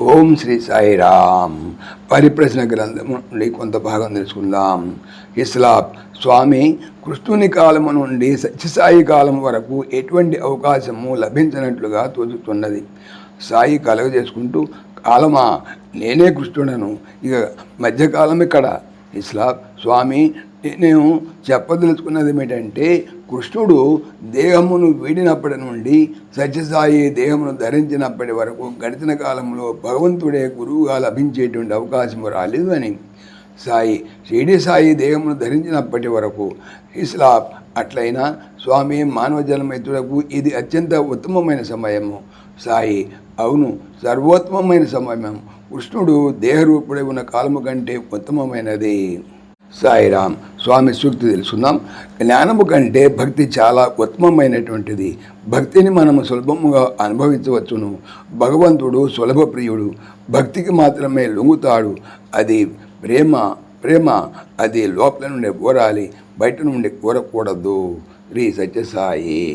ఓం శ్రీ సాయిరామ్. పరిప్రశ్న గ్రంథం నుండి కొంత భాగం తెలుసుకుందాం. ఇస్లాం స్వామి కృష్ణుని కాలము నుండి సత్యసాయి కాలం వరకు ఎటువంటి అవకాశము లభించినట్లుగా తోచుతున్నది. సాయి కలగజేసుకుంటూ కాలమా నేనే కృష్ణుడను, ఇక మధ్యకాలం ఇక్కడ. ఇస్లాం స్వామి నేను చెప్పదలుచుకున్నది ఏమిటంటే, కృష్ణుడు దేహమును వీడినప్పటి నుండి సత్యసాయి దేహమును ధరించినప్పటి వరకు గడిచిన కాలంలో భగవంతుడే గురువుగా లభించేటువంటి అవకాశం రాలేదు అని. సాయి షిరిడి సాయి దేహమును ధరించినప్పటి వరకు ఇస్లాం అట్లయినా స్వామి మానవ జన్మెత్తులకు ఇది అత్యంత ఉత్తమమైన సమయము. సాయి అవును, సర్వోత్తమమైన సమయం. కృష్ణుడు దేహరూపుడై ఉన్న కాలము కంటే ఉత్తమమైనది. సాయిరామ్. స్వామి సూక్తి తెలుసుకుందాం. జ్ఞానము కంటే భక్తి చాలా ఉత్తమమైనటువంటిది. భక్తిని మనము సులభముగా అనుభవించవచ్చును. భగవంతుడు సులభ ప్రియుడు. భక్తికి మాత్రమే లొంగుతాడు. అది ప్రేమ అది లోపల నుండి కోరాలి, బయట నుండి కోరకూడదు. శ్రీ సత్యసాయి.